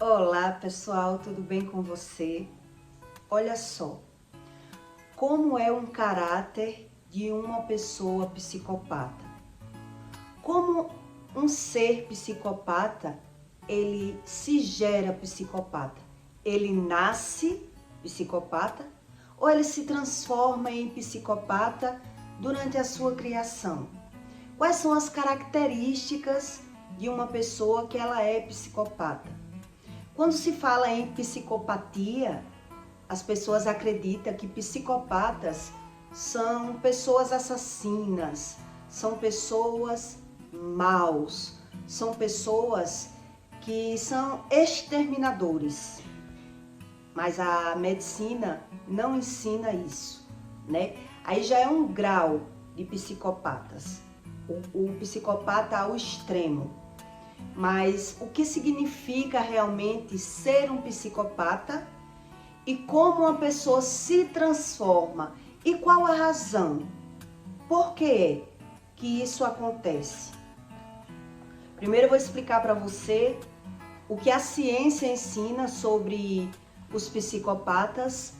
Olá pessoal, tudo bem com você? Olha só, como é um caráter de uma pessoa psicopata. Como um ser psicopata, ele se gera psicopata. Ele nasce psicopata ou ele se transforma em psicopata durante a sua criação? Quais são as características de uma pessoa que ela é psicopata? Quando se fala em psicopatia, as pessoas acreditam que psicopatas são pessoas assassinas, são pessoas maus, são pessoas que são exterminadores. Mas a medicina não ensina isso, né? Aí já é um grau de psicopatas, o psicopata ao extremo. Mas o que significa realmente ser um psicopata e como uma pessoa se transforma e qual a razão? Por que isso acontece? Primeiro eu vou explicar para você o que a ciência ensina sobre os psicopatas.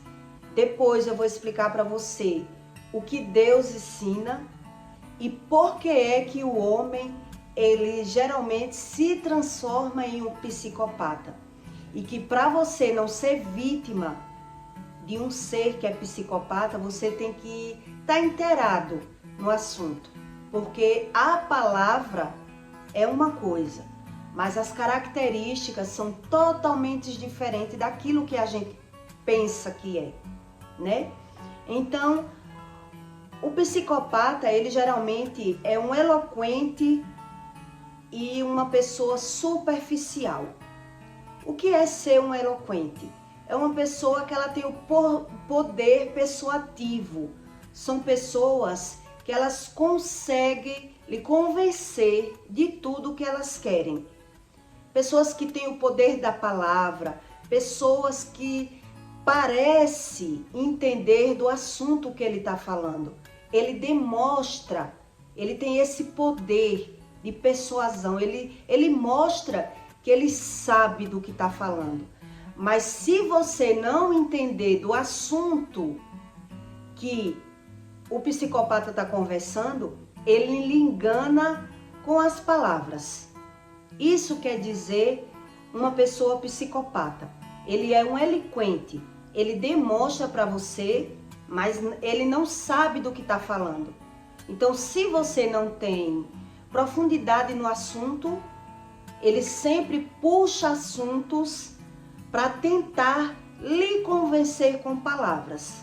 Depois eu vou explicar para você o que Deus ensina e por que o homem ele geralmente se transforma em um psicopata. E que para você não ser vítima de um ser que é psicopata, você tem que estar inteirado no assunto. Porque a palavra é uma coisa, mas as características são totalmente diferentes daquilo que a gente pensa que é, né? Então, o psicopata, ele geralmente é um eloquente e uma pessoa superficial. O que é ser um eloquente? É uma pessoa que ela tem o poder persuasivo. São pessoas que elas conseguem lhe convencer de tudo que elas querem. Pessoas que têm o poder da palavra, pessoas que parecem entender do assunto que ele está falando. Ele demonstra, ele tem esse poder de persuasão, ele mostra que ele sabe do que está falando. Mas se você não entender do assunto que o psicopata está conversando, ele lhe engana com as palavras. Isso quer dizer uma pessoa psicopata. Ele é um eloquente, ele demonstra para você, mas ele não sabe do que está falando. Então, se você não tem profundidade no assunto, ele sempre puxa assuntos para tentar lhe convencer com palavras.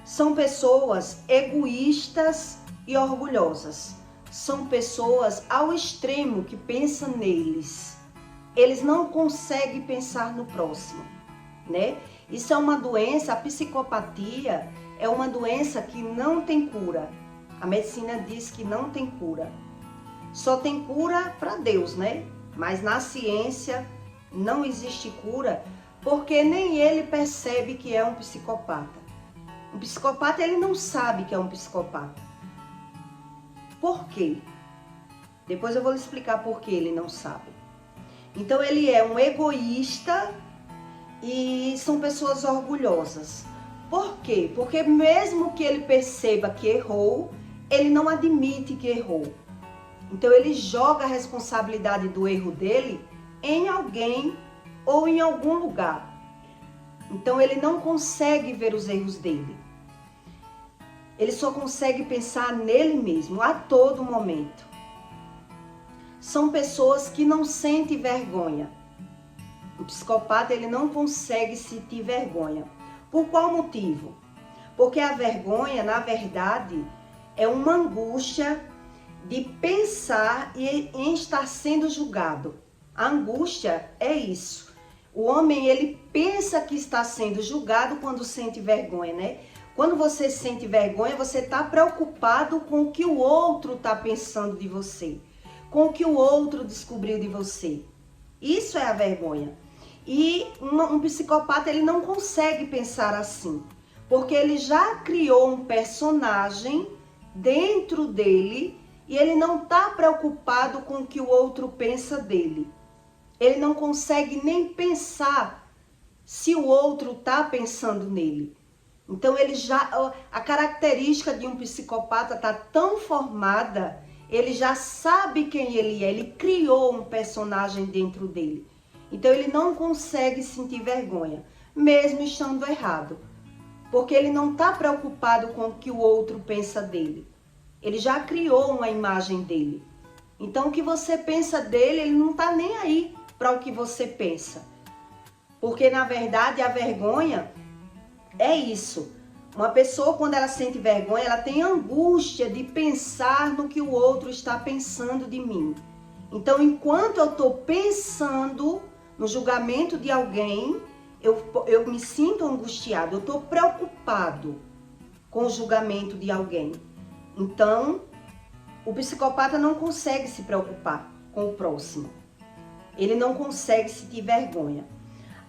São pessoas egoístas e orgulhosas. São pessoas ao extremo que pensam neles. Eles não conseguem pensar no próximo, né? Isso é uma doença, a psicopatia é uma doença que não tem cura. A medicina diz que não tem cura. Só tem cura para Deus, né? Mas na ciência não existe cura, porque nem ele percebe que é um psicopata. Um psicopata, ele não sabe que é um psicopata. Por quê? Depois eu vou lhe explicar por que ele não sabe. Então ele é um egoísta e são pessoas orgulhosas. Por quê? Porque mesmo que ele perceba que errou, ele não admite que errou. Então ele joga a responsabilidade do erro dele em alguém ou em algum lugar. Então ele não consegue ver os erros dele. Ele só consegue pensar nele mesmo a todo momento. São pessoas que não sentem vergonha. O psicopata, ele não consegue sentir vergonha. Por qual motivo? Porque a vergonha, na verdade, é uma angústia de pensar em estar sendo julgado. A angústia é isso. O homem, ele pensa que está sendo julgado quando sente vergonha, né? Quando você sente vergonha, você está preocupado com o que o outro está pensando de você, com o que o outro descobriu de você. Isso é a vergonha. E um psicopata, ele não consegue pensar assim, porque ele já criou um personagem dentro dele e ele não está preocupado com o que o outro pensa dele. Ele não consegue nem pensar se o outro está pensando nele. Então a característica de um psicopata está tão formada, ele já sabe quem ele é, ele criou um personagem dentro dele. Então ele não consegue sentir vergonha, mesmo estando errado. Porque ele não está preocupado com o que o outro pensa dele. Ele já criou uma imagem dele. Então o que você pensa dele, ele não está nem aí para o que você pensa. Porque na verdade a vergonha é isso. Uma pessoa, quando ela sente vergonha, ela tem angústia de pensar no que o outro está pensando de mim. Então, enquanto eu estou pensando no julgamento de alguém, eu me sinto angustiado, eu estou preocupado com o julgamento de alguém. Então, o psicopata não consegue se preocupar com o próximo. Ele não consegue sentir vergonha.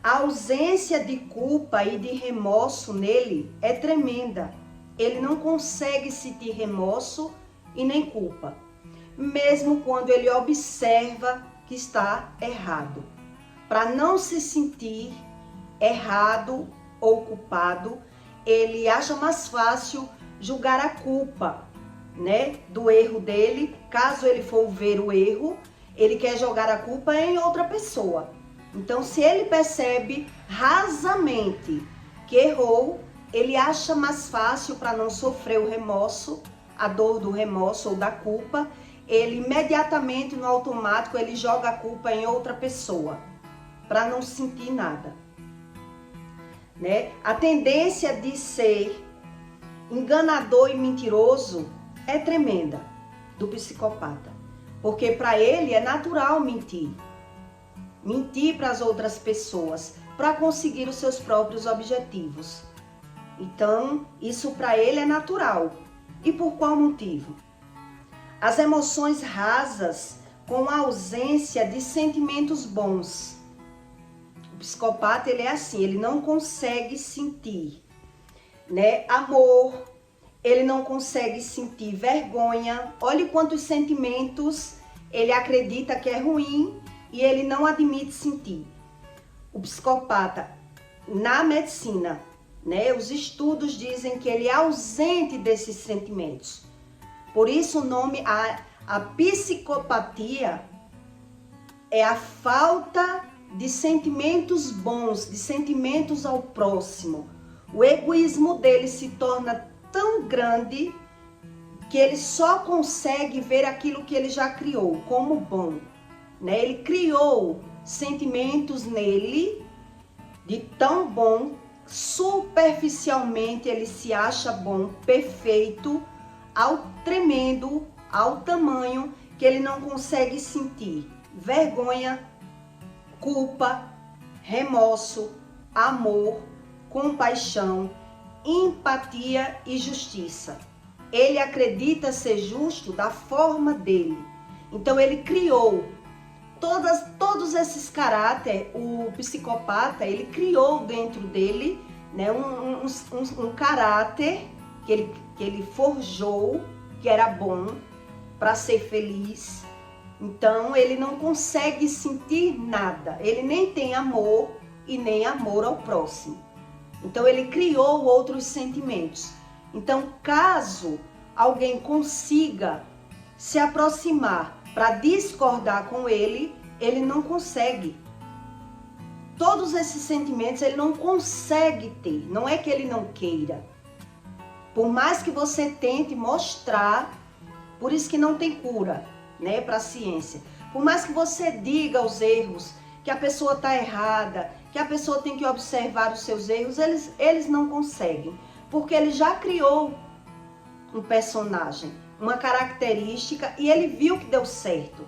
A ausência de culpa e de remorso nele é tremenda. Ele não consegue sentir remorso e nem culpa, mesmo quando ele observa que está errado. Para não se sentir errado ou culpado, ele acha mais fácil julgar a culpa, né, do erro dele. Caso ele for ver o erro, ele quer jogar a culpa em outra pessoa. Então, se ele percebe rasamente que errou, ele acha mais fácil, para não sofrer o remorso, a dor do remorso ou da culpa, ele imediatamente, no automático, ele joga a culpa em outra pessoa, para não sentir nada. Né? A tendência de ser enganador e mentiroso é tremenda do psicopata, porque para ele é natural mentir para as outras pessoas, para conseguir os seus próprios objetivos. Então, isso para ele é natural. E por qual motivo? As emoções rasas com a ausência de sentimentos bons. O psicopata, ele é assim, ele não consegue sentir, né, amor, ele não consegue sentir vergonha. Olha quantos sentimentos ele acredita que é ruim e ele não admite sentir. O psicopata, na medicina, né, os estudos dizem que ele é ausente desses sentimentos. Por isso o nome, a psicopatia é a falta de sentimentos bons, de sentimentos ao próximo. O egoísmo dele se torna tão grande que ele só consegue ver aquilo que ele já criou como bom. Né? Ele criou sentimentos nele de tão bom, superficialmente ele se acha bom, perfeito, ao tremendo, ao tamanho que ele não consegue sentir vergonha, culpa, remorso, amor, compaixão, empatia e justiça. Ele acredita ser justo da forma dele. Então ele criou todos esses caráteres. O psicopata, ele criou dentro dele, né, um caráter que ele forjou, que era bom para ser feliz. Então ele não consegue sentir nada, ele nem tem amor e nem amor ao próximo. Então ele criou outros sentimentos. Então, caso alguém consiga se aproximar para discordar com ele, ele não consegue. Todos esses sentimentos ele não consegue ter. Não é que ele não queira. Por mais que você tente mostrar, por isso que não tem cura, né, para a ciência. Por mais que você diga os erros, que a pessoa está errada, que a pessoa tem que observar os seus erros, eles não conseguem. Porque ele já criou um personagem, uma característica, e ele viu que deu certo.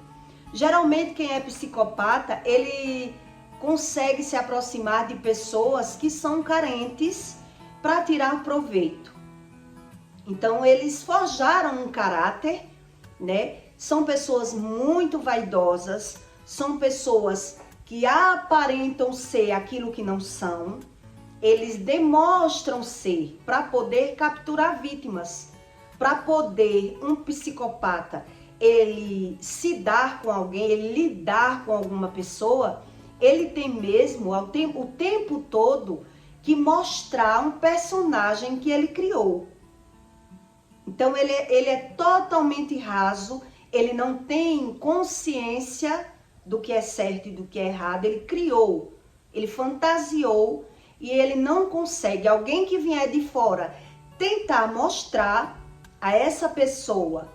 Geralmente quem é psicopata, ele consegue se aproximar de pessoas que são carentes para tirar proveito. Então eles forjaram um caráter, né? São pessoas muito vaidosas, são pessoas que aparentam ser aquilo que não são. Eles demonstram ser para poder capturar vítimas, para poder um psicopata, ele se dar com alguém, ele lidar com alguma pessoa, ele tem mesmo o tempo todo que mostrar um personagem que ele criou. Então ele é totalmente raso, ele não tem consciência do que é certo e do que é errado, ele criou, ele fantasiou e ele não consegue, alguém que vier de fora, tentar mostrar a essa pessoa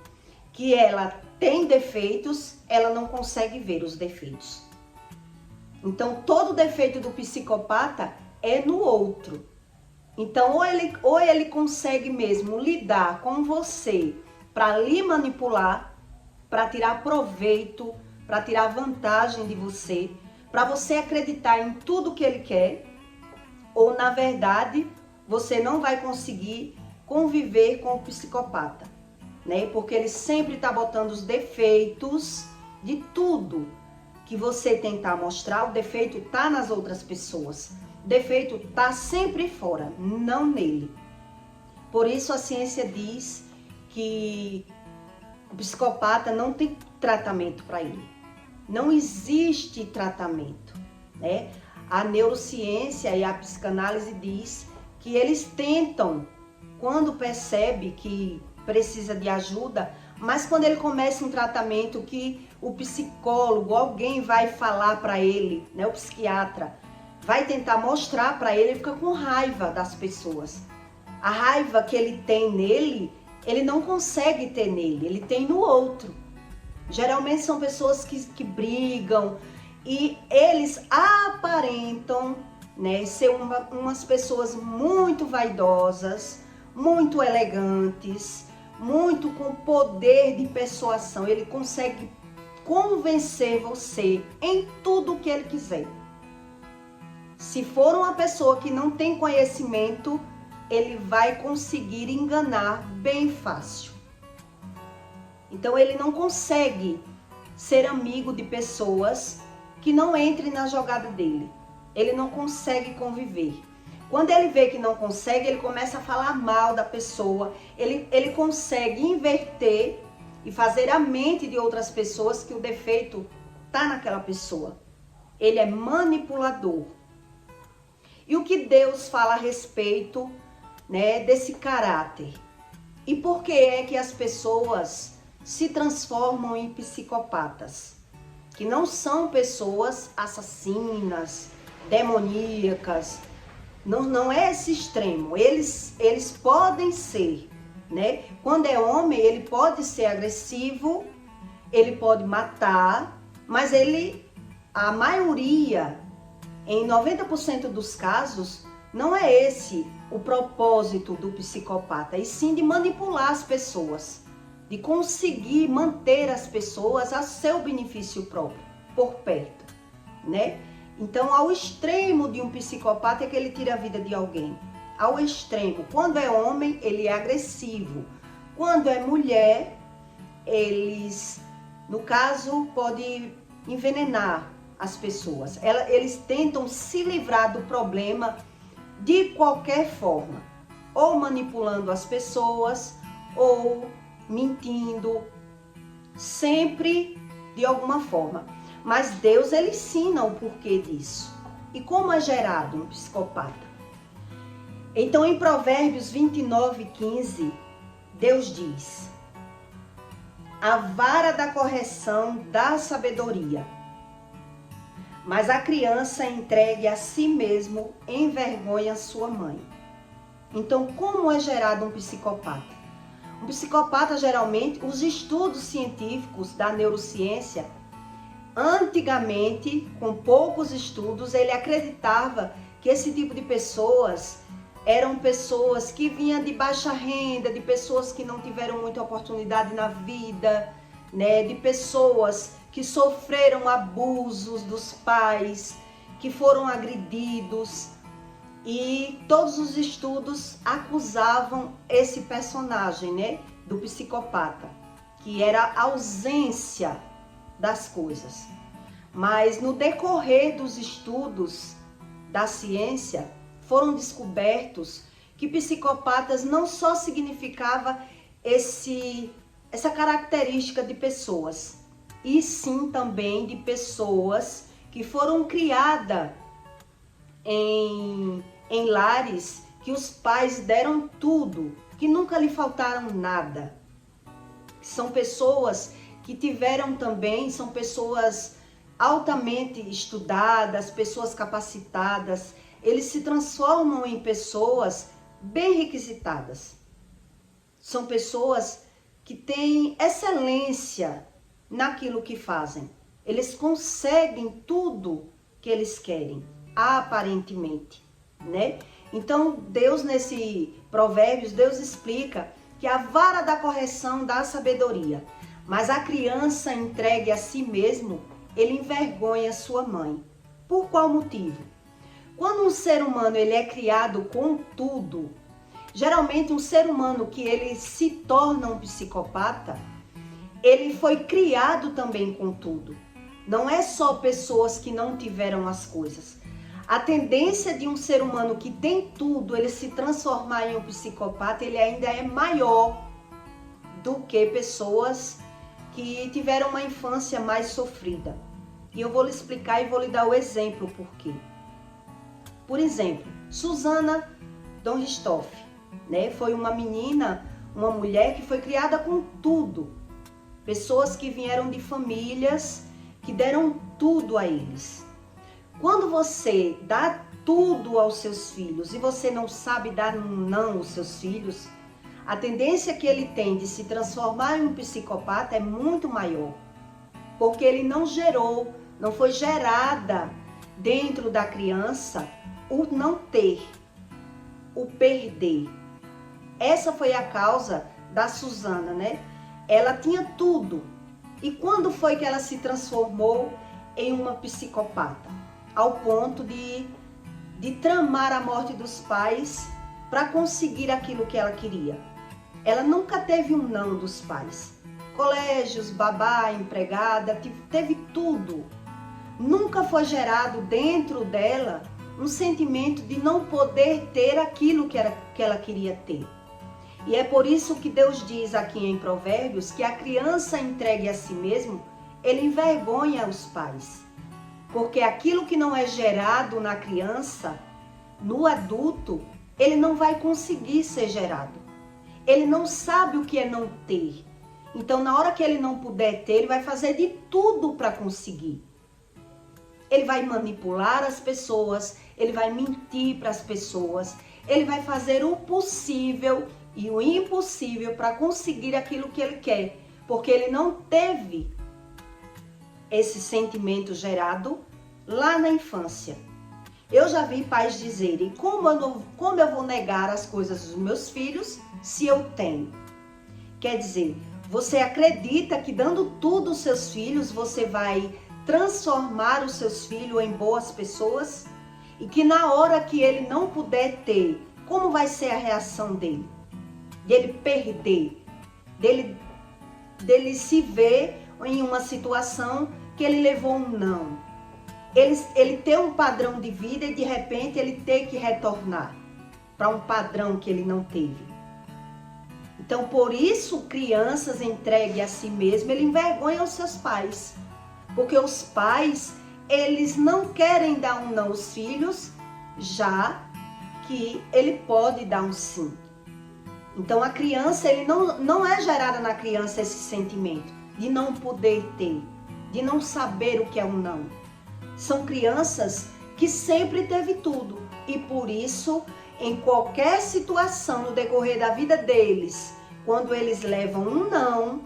que ela tem defeitos, ela não consegue ver os defeitos. Então todo defeito do psicopata é no outro. Então ou ele consegue mesmo lidar com você para lhe manipular, para tirar proveito, para tirar vantagem de você, para você acreditar em tudo que ele quer, ou na verdade você não vai conseguir conviver com o psicopata, né? Porque ele sempre está botando os defeitos de tudo que você tentar mostrar, o defeito está nas outras pessoas. O defeito está sempre fora, não nele. Por isso a ciência diz que o psicopata não tem tratamento para ele. Não existe tratamento, né? A neurociência e a psicanálise diz que eles tentam, quando percebe que precisa de ajuda, mas quando ele começa um tratamento que o psicólogo, alguém vai falar para ele, né, o psiquiatra, vai tentar mostrar para ele, ele fica com raiva das pessoas. A raiva que ele tem nele, ele não consegue ter nele, ele tem no outro. Geralmente são pessoas que brigam e eles aparentam, né, ser umas pessoas muito vaidosas, muito elegantes, muito com poder de persuasão. Ele consegue convencer você em tudo o que ele quiser. Se for uma pessoa que não tem conhecimento, ele vai conseguir enganar bem fácil. Então ele não consegue ser amigo de pessoas que não entrem na jogada dele. Ele não consegue conviver. Quando ele vê que não consegue, ele começa a falar mal da pessoa. Ele consegue inverter e fazer a mente de outras pessoas que o defeito está naquela pessoa. Ele é manipulador. E o que Deus fala a respeito, né, desse caráter? E por que é que as pessoas se transformam em psicopatas? Que não são pessoas assassinas, demoníacas. Não é esse extremo. Eles podem ser, né? Quando é homem, ele pode ser agressivo, ele pode matar, mas a maioria, em 90% dos casos, não é esse o propósito do psicopata, e sim de manipular as pessoas, de conseguir manter as pessoas a seu benefício próprio, por perto, né? Então, ao extremo de um psicopata é que ele tira a vida de alguém. Ao extremo. Quando é homem, ele é agressivo. Quando é mulher, eles, no caso, podem envenenar as pessoas. Eles tentam se livrar do problema de qualquer forma. Ou manipulando as pessoas, ou mentindo. Sempre de alguma forma. Mas Deus, ele ensina o porquê disso. E como é gerado um psicopata? Então, em Provérbios 29:15, Deus diz: a vara da correção dá sabedoria, mas a criança entregue a si mesmo envergonha sua mãe. Então, como é gerado um psicopata? Um psicopata, geralmente, os estudos científicos da neurociência, antigamente, com poucos estudos, ele acreditava que esse tipo de pessoas eram pessoas que vinham de baixa renda, de pessoas que não tiveram muita oportunidade na vida, né? De pessoas que sofreram abusos dos pais, que foram agredidos. E todos os estudos acusavam esse personagem, né, do psicopata, que era a ausência das coisas. Mas no decorrer dos estudos da ciência, foram descobertos que psicopatas não só significava esse essa característica de pessoas, e sim também de pessoas que foram criadas em lares que os pais deram tudo, que nunca lhe faltaram nada. São pessoas que tiveram também, são pessoas altamente estudadas, pessoas capacitadas, eles se transformam em pessoas bem requisitadas. São pessoas que têm excelência naquilo que fazem. Eles conseguem tudo que eles querem, aparentemente, né? Então, Deus nesse Provérbios, Deus explica que a vara da correção dá sabedoria, mas a criança entregue a si mesmo, ele envergonha sua mãe. Por qual motivo? Quando um ser humano ele é criado com tudo, geralmente um ser humano que ele se torna um psicopata, ele foi criado também com tudo. Não é só pessoas que não tiveram as coisas. A tendência de um ser humano que tem tudo, ele se transformar em um psicopata, ele ainda é maior do que pessoas que tiveram uma infância mais sofrida. E eu vou lhe explicar e vou lhe dar o exemplo por quê. Por exemplo, Susana von Richthofen, né? Foi uma menina, uma mulher que foi criada com tudo. Pessoas que vieram de famílias que deram tudo a eles. Quando você dá tudo aos seus filhos e você não sabe dar um não aos seus filhos, a tendência que ele tem de se transformar em um psicopata é muito maior. Porque ele não gerou, não foi gerada dentro da criança o não ter, o perder. Essa foi a causa da Susana, né? Ela tinha tudo. E quando foi que ela se transformou em uma psicopata? Ao ponto de tramar a morte dos pais para conseguir aquilo que ela queria. Ela nunca teve um não dos pais. Colégios, babá, empregada, teve tudo. Nunca foi gerado dentro dela um sentimento de não poder ter aquilo que ela queria ter. E é por isso que Deus diz aqui em Provérbios que a criança entregue a si mesmo, ele envergonha os pais. Porque aquilo que não é gerado na criança, no adulto, ele não vai conseguir ser gerado. Ele não sabe o que é não ter. Então, na hora que ele não puder ter, ele vai fazer de tudo para conseguir. Ele vai manipular as pessoas, ele vai mentir para as pessoas, ele vai fazer o possível e o impossível para conseguir aquilo que ele quer, porque ele não teve esse sentimento gerado lá na infância. Eu já vi pais dizerem, como eu vou negar as coisas dos meus filhos se eu tenho? Quer dizer, você acredita que dando tudo aos seus filhos, você vai transformar os seus filhos em boas pessoas? E que na hora que ele não puder ter, como vai ser a reação dele? Dele perder, dele se ver em uma situação que ele levou um não. Ele ter um padrão de vida e de repente ele ter que retornar para um padrão que ele não teve. Então, por isso, crianças entregues a si mesmas, ele envergonha os seus pais. Porque os pais, eles não querem dar um não aos filhos, já que ele pode dar um sim. Então, a criança, ele não é gerada na criança esse sentimento de não poder ter, de não saber o que é um não. São crianças que sempre teve tudo e por isso, em qualquer situação no decorrer da vida deles, quando eles levam um não,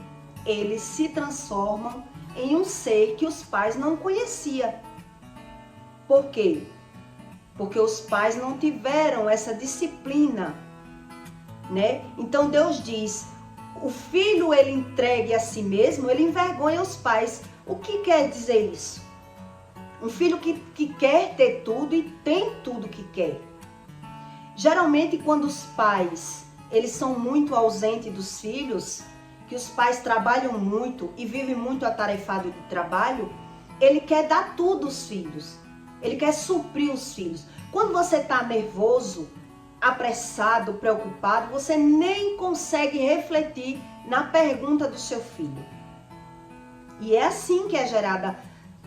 eles se transformam em um ser que os pais não conheciam. Por quê? Porque os pais não tiveram essa disciplina, né? Então Deus diz, o filho ele entregue a si mesmo, ele envergonha os pais. O que quer dizer isso? Um filho que quer ter tudo e tem tudo que quer. Geralmente quando os pais, eles são muito ausentes dos filhos, que os pais trabalham muito e vivem muito atarefado de trabalho, ele quer dar tudo aos filhos. Ele quer suprir os filhos. Quando você está nervoso, apressado, preocupado, você nem consegue refletir na pergunta do seu filho. E é assim que é gerada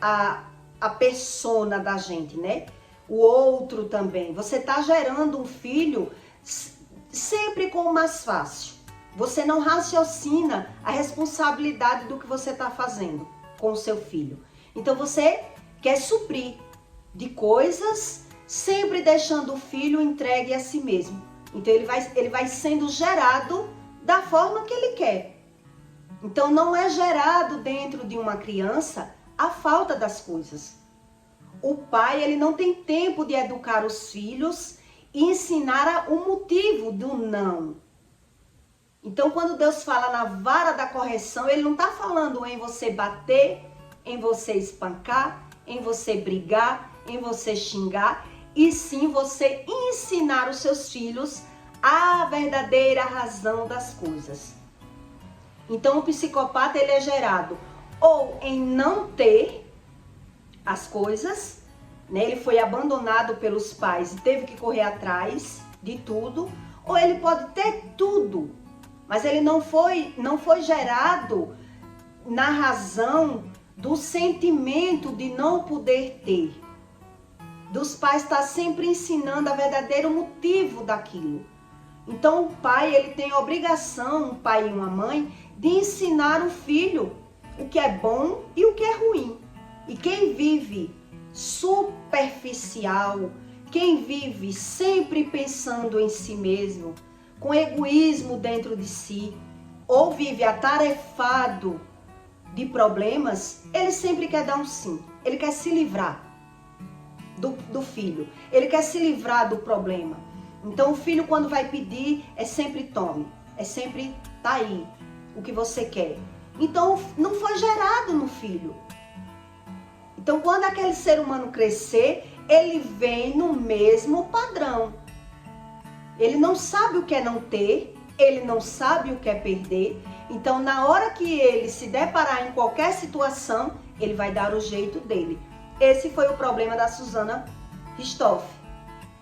a persona da gente, né? O outro também. Você está gerando um filho sempre com o mais fácil. Você não raciocina a responsabilidade do que você está fazendo com o seu filho. Então você quer suprir de coisas, sempre deixando o filho entregue a si mesmo. Então ele vai sendo gerado da forma que ele quer. Então não é gerado dentro de uma criança a falta das coisas. O pai, ele não tem tempo de educar os filhos e ensinar o motivo do não. Então quando Deus fala na vara da correção, ele não está falando em você bater, em você espancar, em você brigar, em você xingar, e sim você ensinar os seus filhos a verdadeira razão das coisas. Então o psicopata, ele é gerado ou em não ter as coisas, né? Ele foi abandonado pelos pais e teve que correr atrás de tudo, ou ele pode ter tudo, mas ele não foi gerado na razão do sentimento de não poder ter. Dos pais estar sempre ensinando o verdadeiro motivo daquilo. Então o pai, ele tem a obrigação, um pai e uma mãe, de ensinar o filho o que é bom e o que é ruim. E quem vive superficial, quem vive sempre pensando em si mesmo, com egoísmo dentro de si, ou vive atarefado de problemas, ele sempre quer dar um sim. Ele quer se livrar do filho. Ele quer se livrar do problema. Então o filho, quando vai pedir, é sempre tome. É sempre tá aí o que você quer. Então não foi gerado no filho. Então quando aquele ser humano crescer, ele vem no mesmo padrão. Ele não sabe o que é não ter, ele não sabe o que é perder. Então na hora que ele se deparar em qualquer situação, ele vai dar o jeito dele. Esse foi o problema da Susana Richthofen,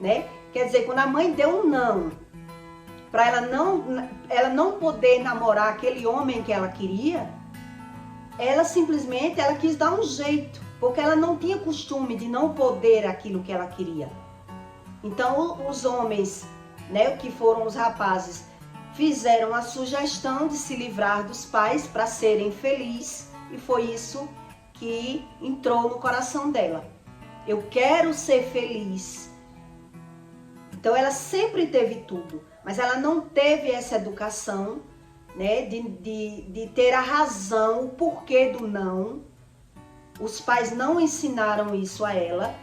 né? Quer dizer, quando a mãe deu um não, para ela não poder namorar aquele homem que ela queria, ela simplesmente quis dar um jeito, porque ela não tinha costume de não poder aquilo que ela queria. Então os homens, né, que foram os rapazes, fizeram a sugestão de se livrar dos pais para serem felizes, e foi isso que entrou no coração dela. Eu quero ser feliz. Então ela sempre teve tudo, mas ela não teve essa educação, né, de ter a razão, o porquê do não. Os pais não ensinaram isso a ela,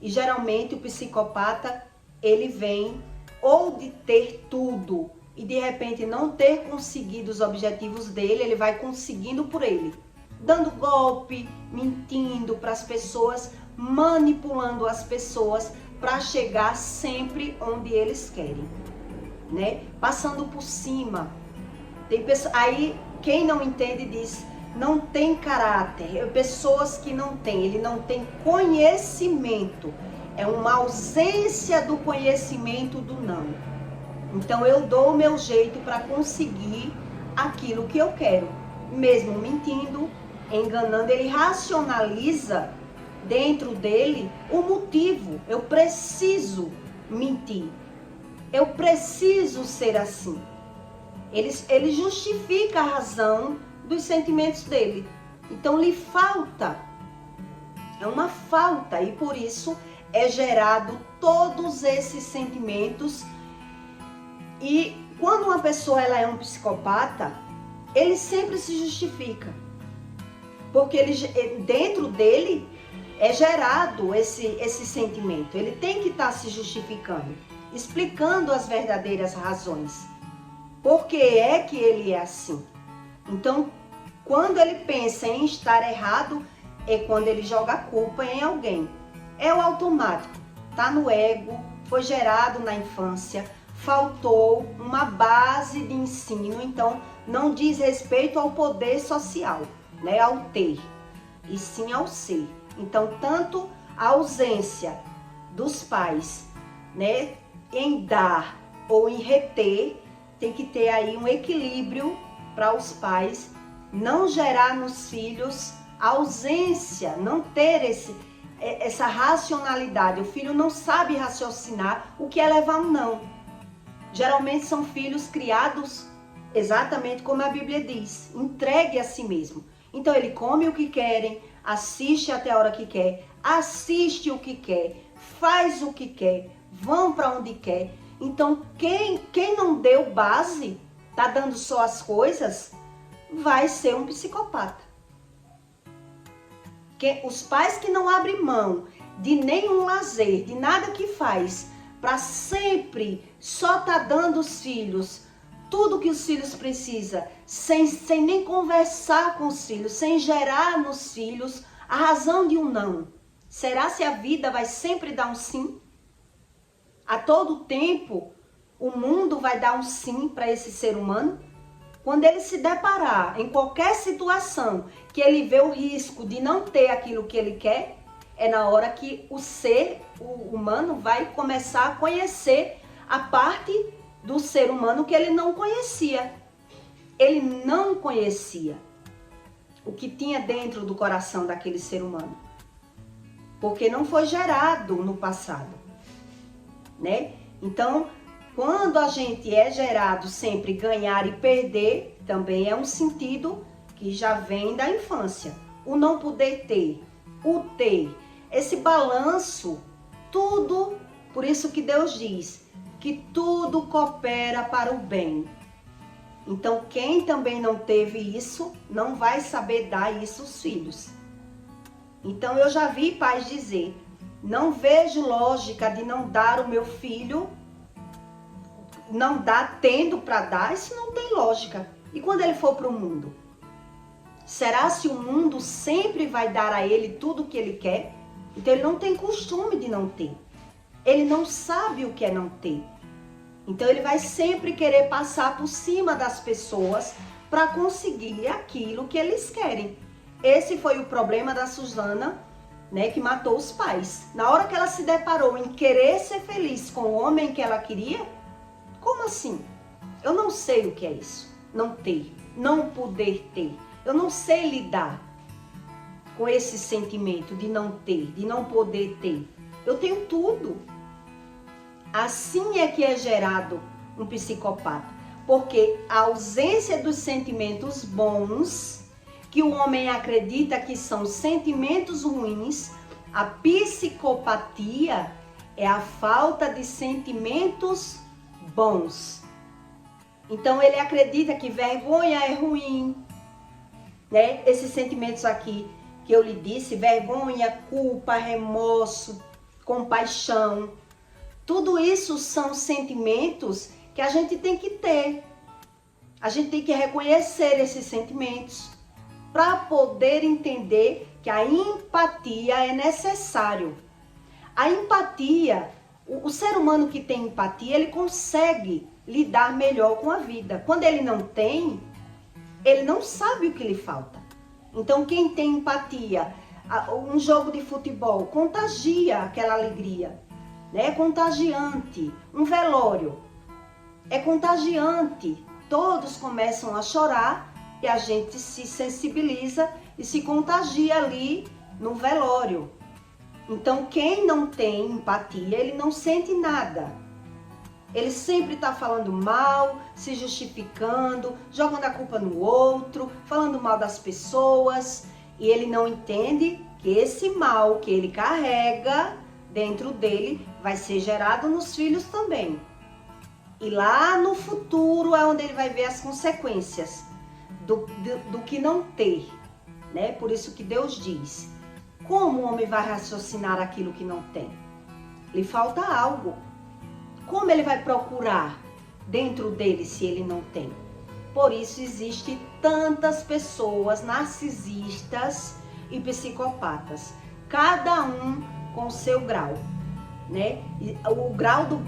e geralmente o psicopata, ele vem ou de ter tudo e de repente não ter conseguido os objetivos dele, ele vai conseguindo por ele, dando golpe, mentindo para as pessoas, manipulando as pessoas para chegar sempre onde eles querem, né? Passando por cima. Tem pessoas, aí quem não entende diz, não tem caráter, pessoas que não têm, ele não tem conhecimento, é uma ausência do conhecimento do não. Então eu dou o meu jeito para conseguir aquilo que eu quero, mesmo mentindo, enganando. Ele racionaliza dentro dele o motivo. Eu preciso mentir, eu preciso ser assim. Ele justifica a razão dos sentimentos dele. Então lhe falta, é uma falta, e por isso é gerado todos esses sentimentos. E quando uma pessoa ela é um psicopata, ele sempre se justifica, porque dentro dele é gerado esse sentimento. Ele tem que estar se justificando, explicando as verdadeiras razões, por que é que ele é assim. Então, quando ele pensa em estar errado, é quando ele joga a culpa em alguém. É o automático, tá no ego, foi gerado na infância, faltou uma base de ensino, então não diz respeito ao poder social, né, ao ter, e sim ao ser. Então, tanto a ausência dos pais, né, em dar ou em reter, tem que ter aí um equilíbrio para os pais não gerar nos filhos ausência, não ter essa racionalidade. O filho não sabe raciocinar o que é levar um não. Geralmente são filhos criados exatamente como a Bíblia diz, entregue a si mesmo. Então ele come o que querem, assiste até a hora que quer, assiste o que quer, faz o que quer, vão para onde quer. Então quem não deu base, tá dando só as coisas, vai ser um psicopata. Os pais que não abrem mão de nenhum lazer, de nada que faz, para sempre só tá dando os filhos tudo que os filhos precisam, sem nem conversar com os filhos, sem gerar nos filhos a razão de um não. Será se a vida vai sempre dar um sim? A todo tempo o mundo vai dar um sim para esse ser humano? Quando ele se deparar em qualquer situação que ele vê o risco de não ter aquilo que ele quer, é na hora que o ser humano vai começar a conhecer a parte do ser humano que ele não conhecia. Ele não conhecia o que tinha dentro do coração daquele ser humano, porque não foi gerado no passado, né? Então, quando a gente é gerado sempre ganhar e perder, também é um sentido que já vem da infância. O não poder ter, o ter, esse balanço, tudo, por isso que Deus diz que tudo coopera para o bem. Então, quem também não teve isso, não vai saber dar isso aos filhos. Então, eu já vi pais dizer, não vejo lógica de não dar o meu filho, não dar tendo para dar, isso não tem lógica. E quando ele for para o mundo? Será se o mundo sempre vai dar a ele tudo o que ele quer? Então, ele não tem costume de não ter. Ele não sabe o que é não ter. Então ele vai sempre querer passar por cima das pessoas para conseguir aquilo que eles querem. Esse foi o problema da Susana, né, que matou os pais. Na hora que ela se deparou em querer ser feliz com o homem que ela queria, como assim? Eu não sei o que é isso. Não ter, não poder ter. Eu não sei lidar com esse sentimento de não ter, de não poder ter. Eu tenho tudo. Assim é que é gerado um psicopata, porque a ausência dos sentimentos bons, que o homem acredita que são sentimentos ruins, a psicopatia é a falta de sentimentos bons. Então ele acredita que vergonha é ruim, né? Esses sentimentos aqui que eu lhe disse, vergonha, culpa, remorso, compaixão, tudo isso são sentimentos que a gente tem que ter. A gente tem que reconhecer esses sentimentos para poder entender que a empatia é necessário. A empatia, o ser humano que tem empatia, ele consegue lidar melhor com a vida. Quando ele não tem, ele não sabe o que lhe falta. Então, quem tem empatia, um jogo de futebol contagia aquela alegria. É contagiante, um velório é contagiante, todos começam a chorar e a gente se sensibiliza e se contagia ali no velório. Então quem não tem empatia, ele não sente nada, ele sempre está falando mal, se justificando, jogando a culpa no outro, falando mal das pessoas, e ele não entende que esse mal que ele carrega dentro dele vai ser gerado nos filhos também. E lá no futuro é onde ele vai ver as consequências do que não ter, né? Por isso que Deus diz, como o homem vai raciocinar aquilo que não tem? Lhe falta algo. Como ele vai procurar dentro dele se ele não tem? Por isso existem tantas pessoas narcisistas e psicopatas, cada um com o seu grau, né? O grau do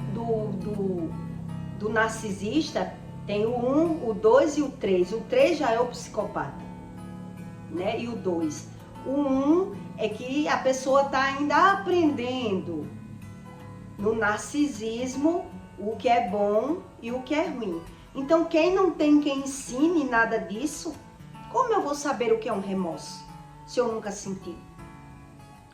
narcisista tem o 1, o 2 e o 3. O 3 já é o psicopata, né? E o 2. O 1 é que a pessoa está ainda aprendendo no narcisismo o que é bom e o que é ruim. Então, quem não tem quem ensine nada disso, como eu vou saber o que é um remorso, se eu nunca senti?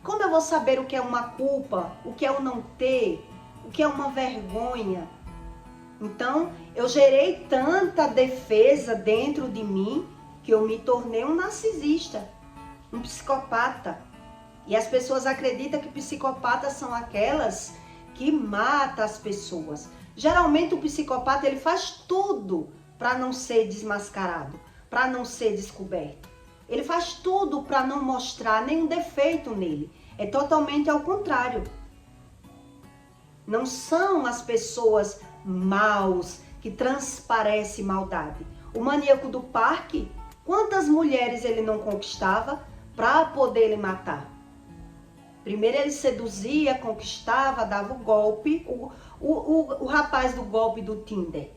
Como eu vou saber o que é uma culpa, o que é o não ter, o que é uma vergonha? Então, eu gerei tanta defesa dentro de mim que eu me tornei um narcisista, um psicopata. E as pessoas acreditam que psicopatas são aquelas que matam as pessoas. Geralmente o psicopata ele faz tudo para não ser desmascarado, para não ser descoberto. Ele faz tudo para não mostrar nenhum defeito nele. É totalmente ao contrário. Não são as pessoas maus que transparecem maldade. O maníaco do parque, quantas mulheres ele não conquistava para poder ele matar? Primeiro ele seduzia, conquistava, dava o golpe. O rapaz do golpe do Tinder,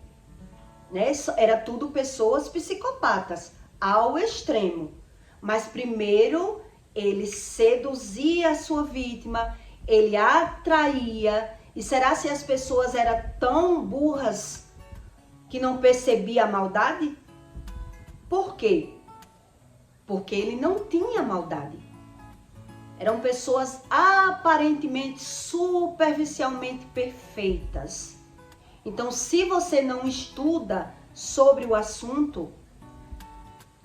né? Era tudo pessoas psicopatas, ao extremo. Mas primeiro ele seduzia a sua vítima, ele atraía. E será se as pessoas eram tão burras que não percebia a maldade? Por quê? Porque ele não tinha maldade. Eram pessoas aparentemente, superficialmente perfeitas. Então, se você não estuda sobre o assunto,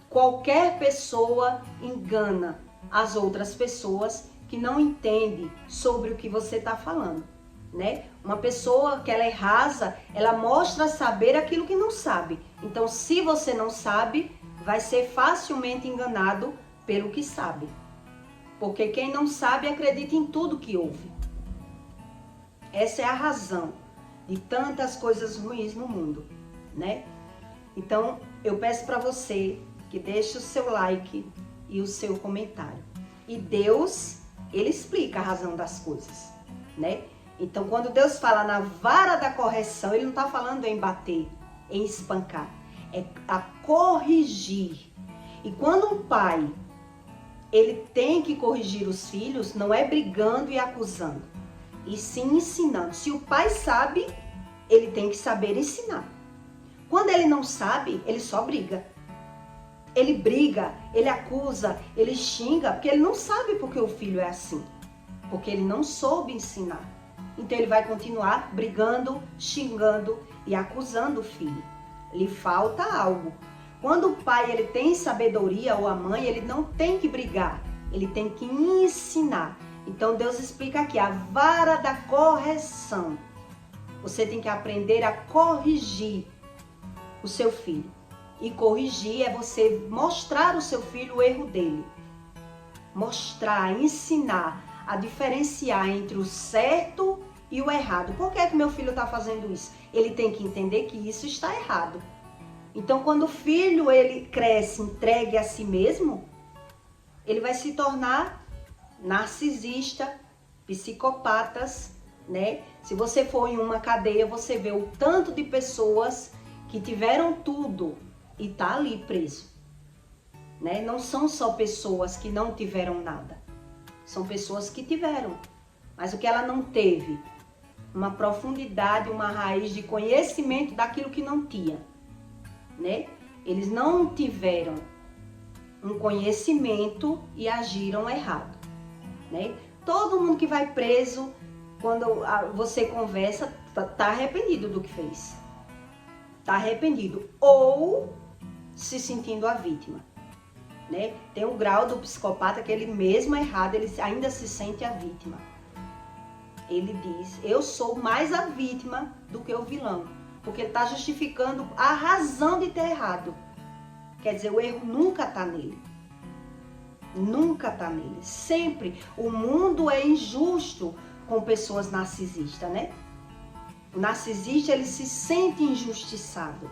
qualquer pessoa engana as outras pessoas que não entendem sobre o que você está falando, né? Uma pessoa que ela é rasa, ela mostra saber aquilo que não sabe. Então, se você não sabe, vai ser facilmente enganado pelo que sabe. Porque quem não sabe acredita em tudo que ouve. Essa é a razão de tantas coisas ruins no mundo, né? Então, eu peço para você que deixe o seu like e o seu comentário. E Deus, ele explica a razão das coisas, né? Então, quando Deus fala na vara da correção, ele não está falando em bater, em espancar. É a corrigir. E quando um pai, ele tem que corrigir os filhos, não é brigando e acusando, e sim ensinando. Se o pai sabe, ele tem que saber ensinar. Quando ele não sabe, ele só briga. Ele briga, ele acusa, ele xinga, porque ele não sabe porque o filho é assim. Porque ele não soube ensinar. Então ele vai continuar brigando, xingando e acusando o filho. Lhe falta algo. Quando o pai ele tem sabedoria, ou a mãe, ele não tem que brigar, ele tem que ensinar. Então Deus explica aqui, a vara da correção. Você tem que aprender a corrigir o seu filho. E corrigir é você mostrar ao seu filho o erro dele. Mostrar, ensinar a diferenciar entre o certo e o errado. Por que é que meu filho está fazendo isso? Ele tem que entender que isso está errado. Então, quando o filho ele cresce, entregue a si mesmo, ele vai se tornar narcisista, psicopatas, né? Se você for em uma cadeia, você vê o tanto de pessoas que tiveram tudo e tá ali preso, né? Não são só pessoas que não tiveram nada, são pessoas que tiveram, mas o que ela não teve, uma profundidade, uma raiz de conhecimento daquilo que não tinha. Né? Eles não tiveram um conhecimento e agiram errado, né? Todo mundo que vai preso, quando você conversa, tá arrependido do que fez, tá arrependido ou se sentindo a vítima, né? Tem o grau do psicopata que ele mesmo errado, ele ainda se sente a vítima. Ele diz, eu sou mais a vítima do que o vilão. Porque ele está justificando a razão de ter errado. Quer dizer, o erro nunca está nele. Nunca está nele. Sempre. O mundo é injusto com pessoas narcisistas, né? O narcisista, ele se sente injustiçado.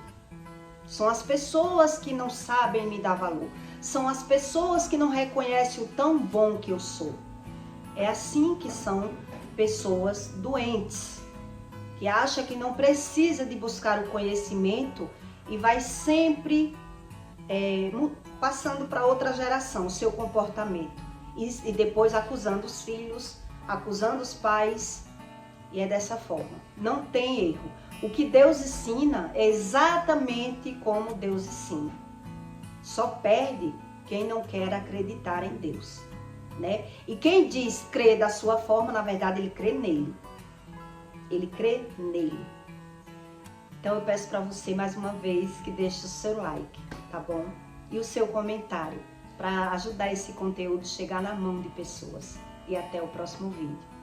São as pessoas que não sabem me dar valor. São as pessoas que não reconhecem o tão bom que eu sou. É assim que são pessoas doentes. Que acha que não precisa de buscar o conhecimento e vai sempre passando para outra geração o seu comportamento. E depois acusando os filhos, acusando os pais, e é dessa forma. Não tem erro. O que Deus ensina é exatamente como Deus ensina. Só perde quem não quer acreditar em Deus, né? E quem diz crer da sua forma, na verdade, ele crê nele. Ele crê nele. Então eu peço para você mais uma vez que deixe o seu like, tá bom? E o seu comentário, para ajudar esse conteúdo a chegar na mão de pessoas. E até o próximo vídeo.